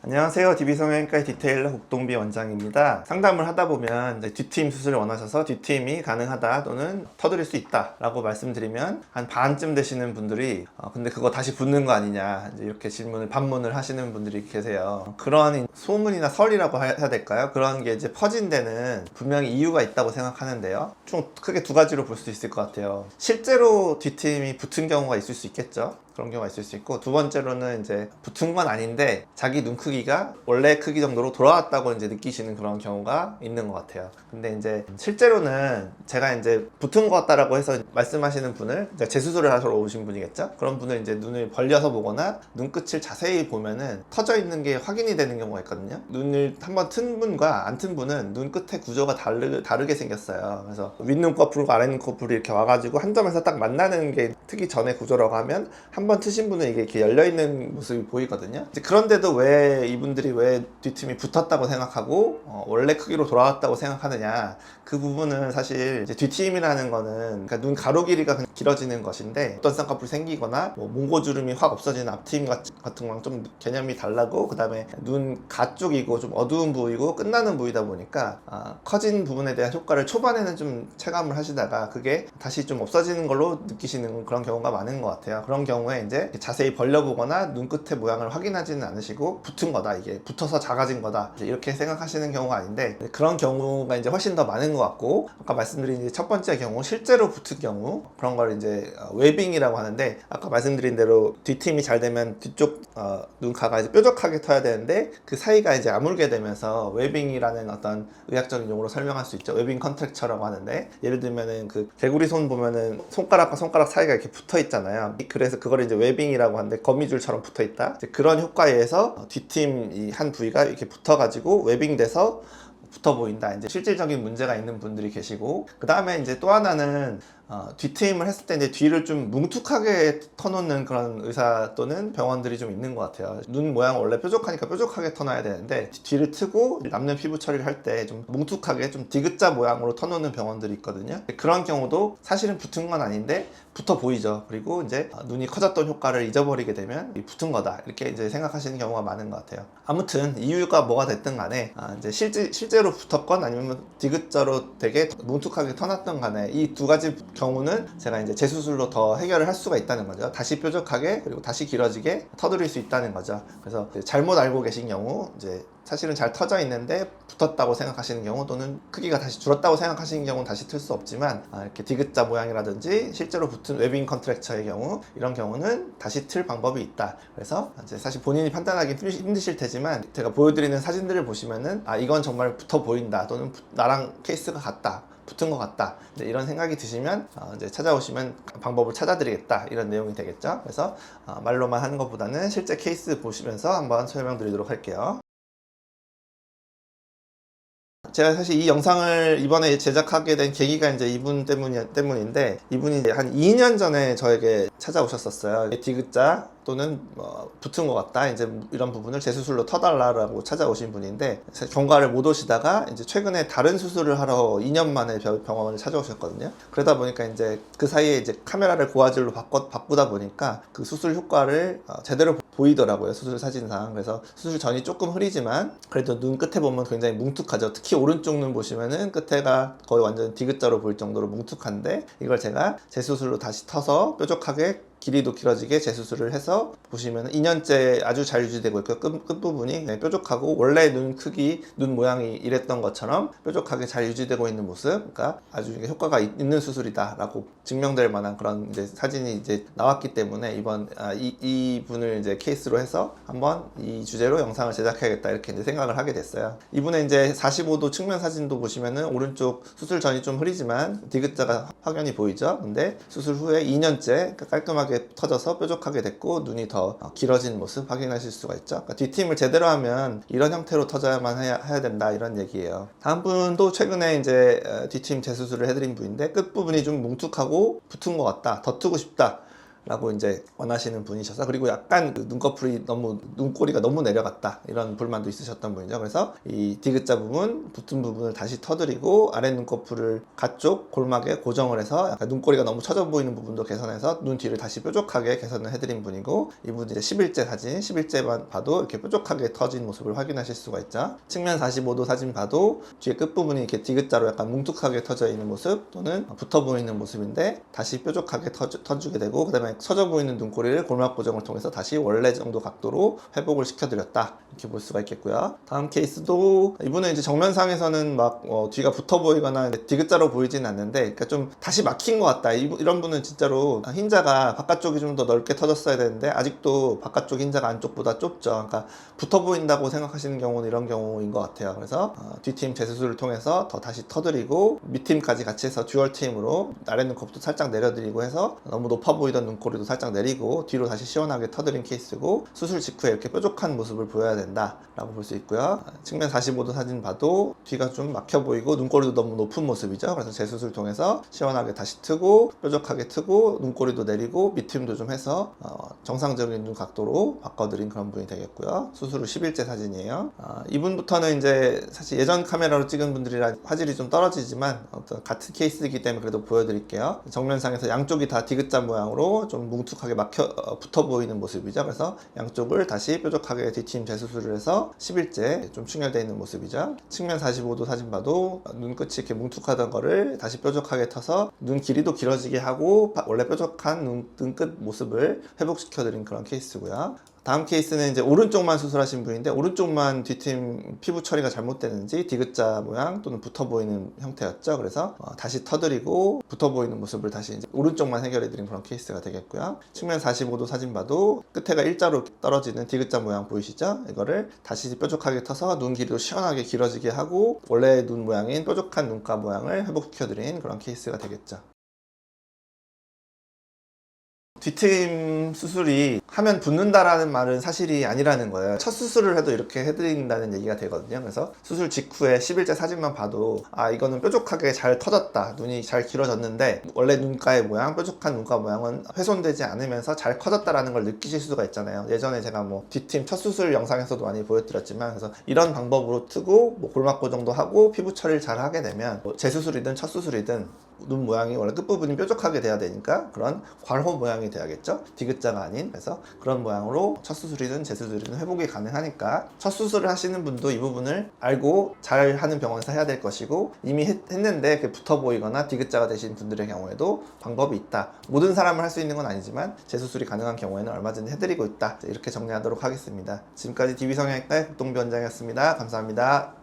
안녕하세요. DB성형외과의 디테일러 국동비 원장입니다. 상담을 하다 보면 이제 뒷트임 수술을 원하셔서 뒷트임이 가능하다 또는 터드릴 수 있다 라고 말씀드리면 한 반쯤 되시는 분들이 근데 그거 다시 붓는 거 아니냐 이제 이렇게 반문을 하시는 분들이 계세요. 그런 소문이나 설이라고 해야 될까요? 그런 게 이제 퍼진 데는 분명히 이유가 있다고 생각하는데요. 총 크게 두 가지로 볼 수 있을 것 같아요. 실제로 뒷트임이 붙은 경우가 있을 수 있겠죠. 그런 경우가 있을 수 있고, 두 번째로는 이제 붙은 건 아닌데 자기 눈 크기가 원래 크기 정도로 돌아왔다고 이제 느끼시는 그런 경우가 있는 것 같아요. 근데 이제 실제로는 제가 이제 붙은 것 같다라고 해서 말씀하시는 분을 이제 재수술을 하러 오신 분이겠죠. 그런 분을 이제 눈을 벌려서 보거나 눈끝을 자세히 보면은 터져 있는 게 확인이 되는 경우가 있거든요. 눈을 한번 튼 분과 안 튼 분은 눈 끝의 구조가 다르게 생겼어요. 그래서 윗눈꺼풀과 아랫눈꺼풀이 이렇게 와가지고 한 점에서 딱 만나는 게 트기 전의 구조라고 하면, 한 번 트신 분은 이게 이렇게 열려있는 모습이 보이거든요. 그런데도 왜 이분들이 왜 뒷틈이 붙었다고 생각하고 원래 크기로 돌아왔다고 생각하느냐, 그 부분은 사실 이제 뒷트임이라는 거는 그러니까 눈 가로 길이가 길어지는 것인데, 어떤 쌍꺼풀 생기거나 뭐 몽고주름이 확 없어지는 앞트임 같은 거랑 좀 개념이 달라고, 그 다음에 눈 가쪽이고 좀 어두운 부위고 끝나는 부위다 보니까 커진 부분에 대한 효과를 초반에는 좀 체감을 하시다가 그게 다시 좀 없어지는 걸로 느끼시는 그런 경우가 많은 것 같아요. 그런 경우에 이제 자세히 벌려보거나 눈끝의 모양을 확인하지는 않으시고 붙은 거다, 이게 붙어서 작아진 거다 이렇게 생각하시는 경우가 아닌데, 그런 경우가 이제 훨씬 더 많은 것 같고, 아까 말씀드린 이제 첫 번째 경우 실제로 붙은 경우, 그런 걸 이제 웨빙이라고 하는데, 아까 말씀드린 대로 뒷팀이 잘 되면 뒤쪽 눈가가 이제 뾰족하게 터야 되는데 그 사이가 이제 아물게 되면서 웨빙이라는 어떤 의학적인 용어로 설명할 수 있죠. 웨빙 컨트랙처라고 하는데, 예를 들면은 그 개구리 손 보면은 손가락과 손가락 사이가 이렇게 붙어 있잖아요. 그래서 그걸 이제 웨빙이라고 하는데, 거미줄처럼 붙어 있다, 그런 효과에 의해서 뒷팀 이 한 부위가 이렇게 붙어 가지고 웨빙돼서 붙어 보인다, 이제 실질적인 문제가 있는 분들이 계시고, 그 다음에 이제 또 하나는 뒷트임을 했을 때 이제 뒤를 좀 뭉툭하게 터놓는 그런 의사 또는 병원들이 좀 있는 것 같아요. 눈 모양 원래 뾰족하니까 뾰족하게 터놔야 되는데, 뒤를 트고 남는 피부 처리를 할 때 좀 뭉툭하게 좀 디귿자 모양으로 터놓는 병원들이 있거든요. 그런 경우도 사실은 붙은 건 아닌데 붙어 보이죠. 그리고 이제 눈이 커졌던 효과를 잊어버리게 되면 붙은 거다, 이렇게 이제 생각하시는 경우가 많은 것 같아요. 아무튼 이유가 뭐가 됐든 간에 이제 실제로 붙었건 아니면 디귿자로 되게 뭉툭하게 터놨던 간에, 이 두 가지 경우는 제가 이제 재수술로 더 해결을 할 수가 있다는 거죠. 다시 뾰족하게 그리고 다시 길어지게 터드릴 수 있다는 거죠. 그래서 잘못 알고 계신 경우, 이제 사실은 잘 터져 있는데 붙었다고 생각하시는 경우, 또는 크기가 다시 줄었다고 생각하시는 경우는 다시 틀 수 없지만, 이렇게 디귿자 모양이라든지 실제로 붙은 웨빙 컨트랙처의 경우, 이런 경우는 다시 틀 방법이 있다. 그래서 이제 사실 본인이 판단하기 힘드실 테지만, 제가 보여드리는 사진들을 보시면은 이건 정말 붙어 보인다, 또는 나랑 케이스가 같다, 붙은 것 같다, 이런 생각이 드시면 이제 찾아오시면 방법을 찾아드리겠다, 이런 내용이 되겠죠. 그래서 말로만 하는 것보다는 실제 케이스 보시면서 한번 설명드리도록 할게요. 제가 사실 이 영상을 이번에 제작하게 된 계기가 이제 이분 때문인데, 이분이 이제 한 2년 전에 저에게 찾아오셨었어요. 디귿자 또는 붙은 것 같다, 이제 이런 부분을 재수술로 터달라고 찾아오신 분인데, 경과를 못 오시다가 이제 최근에 다른 수술을 하러 2년 만에 병원을 찾아오셨거든요. 그러다 보니까 이제 그 사이에 이제 카메라를 고화질로 바꾸다 보니까 그 수술 효과를 제대로 보이더라고요, 수술 사진상. 그래서 수술 전이 조금 흐리지만 그래도 눈 끝에 보면 굉장히 뭉툭하죠. 특히 오른쪽 눈 보시면은 끝에가 거의 완전 디귿자로 보일 정도로 뭉툭한데, 이걸 제가 재수술로 다시 터서 뾰족하게 길이도 길어지게 재수술을 해서 보시면 2년째 아주 잘 유지되고 있고, 끝부분이 뾰족하고 원래 눈 크기, 눈 모양이 이랬던 것처럼 뾰족하게 잘 유지되고 있는 모습, 그러니까 아주 효과가 있는 수술이다 라고 증명될 만한 그런 이제 사진이 이제 나왔기 때문에, 이번 이 분을 이제 케이스로 해서 한번 이 주제로 영상을 제작해야겠다, 이렇게 이제 생각을 하게 됐어요. 이분의 이제 45도 측면 사진도 보시면은 오른쪽 수술 전이 좀 흐리지만 디귿자가 확연히 보이죠. 근데 수술 후에 2년째 깔끔하게 터져서 뾰족하게 됐고, 눈이 더 길어진 모습 확인하실 수가 있죠. 그러니까 뒷팀을 제대로 하면 이런 형태로 터져야만 해야 된다, 이런 얘기예요. 다음 분도 최근에 이제 뒷팀 재수술을 해드린 분인데, 끝부분이 좀 뭉툭하고 붙은 것 같다, 더 트고 싶다, 라고 이제 원하시는 분이셔서, 그리고 약간 그 눈꺼풀이 너무, 눈꼬리가 너무 내려갔다 이런 불만도 있으셨던 분이죠. 그래서 이 디귿자 부분, 붙은 부분을 다시 터드리고 아래 눈꺼풀을 가쪽 골막에 고정을 해서 약간 눈꼬리가 너무 처져 보이는 부분도 개선해서 눈 뒤를 다시 뾰족하게 개선을 해드린 분이고, 이분은 이제 10일째 사진, 10일째만 봐도 이렇게 뾰족하게 터진 모습을 확인하실 수가 있죠. 측면 45도 사진 봐도 뒤에 끝부분이 이렇게 디귿자로 약간 뭉툭하게 터져 있는 모습, 또는 붙어 보이는 모습인데 다시 뾰족하게 터주게 되고, 그 다음에 처져 보이는 눈꼬리를 골막 고정을 통해서 다시 원래 정도 각도로 회복을 시켜드렸다, 이렇게 볼 수가 있겠고요. 다음 케이스도 이분은 이제 정면상에서는 막 뒤가 붙어 보이거나 디귿자로 보이진 않는데, 그러니까 좀 다시 막힌 것 같다, 이런 분은 진짜로 흰자가 바깥쪽이 좀 더 넓게 터졌어야 되는데 아직도 바깥쪽 흰자가 안쪽보다 좁죠. 그러니까 붙어 보인다고 생각하시는 경우는 이런 경우인 것 같아요. 그래서 뒷팀 재수술을 통해서 더 다시 터드리고, 밑팀까지 같이 해서 듀얼팀으로 아래 눈꺼풀도 살짝 내려드리고 해서 너무 높아 보이던 눈꼬리도 살짝 내리고 뒤로 다시 시원하게 터드린 케이스고, 수술 직후에 이렇게 뾰족한 모습을 보여야 된다 라고 볼 수 있고요. 측면 45도 사진 봐도 뒤가 좀 막혀 보이고 눈꼬리도 너무 높은 모습이죠. 그래서 재수술 통해서 시원하게 다시 트고 뾰족하게 트고 눈꼬리도 내리고 밑팀도 좀 해서 정상적인 눈 각도로 바꿔드린 그런 분이 되겠고요. 수술 후 10일째 사진이에요. 이분부터는 이제 사실 예전 카메라로 찍은 분들이라 화질이 좀 떨어지지만 어떤 같은 케이스이기 때문에 그래도 보여드릴게요. 정면상에서 양쪽이 다 디귿자 모양으로 좀 뭉툭하게 붙어 보이는 모습이죠. 그래서 양쪽을 다시 뾰족하게 뒷팀 재수술을 해서 10일째 좀 충혈되어 있는 모습이죠. 측면 45도 사진 봐도 눈끝이 이렇게 뭉툭하던 거를 다시 뾰족하게 터서 눈 길이도 길어지게 하고 원래 뾰족한 눈끝 모습을 회복시켜드린 그런 케이스고요. 다음 케이스는 이제 오른쪽만 수술하신 분인데, 오른쪽만 뒷팀 피부 처리가 잘못되는지 디귿자 모양 또는 붙어 보이는 형태였죠. 그래서 다시 터드리고 붙어 보이는 모습을 다시 이제 오른쪽만 해결해드린 그런 케이스가 되겠고요. 측면 45도 사진 봐도 끝에가 일자로 떨어지는 디귿자 모양 보이시죠? 이거를 다시 뾰족하게 터서 눈 길이도 시원하게 길어지게 하고 원래 눈 모양인 뾰족한 눈가 모양을 회복시켜드린 그런 케이스가 되겠죠. 뒷트임 수술이 하면 붓는다라는 말은 사실이 아니라는 거예요. 첫 수술을 해도 이렇게 해드린다는 얘기가 되거든요. 그래서 수술 직후에 10일째 사진만 봐도 이거는 뾰족하게 잘 터졌다, 눈이 잘 길어졌는데 원래 눈가의 모양, 뾰족한 눈가 모양은 훼손되지 않으면서 잘 커졌다라는 걸 느끼실 수가 있잖아요. 예전에 제가 뭐 뒷팀 첫 수술 영상에서도 많이 보여드렸지만, 그래서 이런 방법으로 트고 뭐 골막 고정도 하고 피부 처리를 잘 하게 되면 재수술이든 첫 수술이든 눈 모양이 원래 끝부분이 뾰족하게 돼야 되니까 그런 괄호 모양이 돼야겠죠. 디귿자가 아닌. 그래서 그런 모양으로 첫 수술이든 재수술이든 회복이 가능하니까 첫 수술을 하시는 분도 이 부분을 알고 잘 하는 병원에서 해야 될 것이고, 이미 했는데 붙어 보이거나 디귿자가 되신 분들의 경우에도 방법이 있다. 모든 사람을 할 수 있는 건 아니지만 재수술이 가능한 경우에는 얼마든지 해드리고 있다. 이렇게 정리하도록 하겠습니다. 지금까지 DB성형외과의 국동비 원장이었습니다. 감사합니다.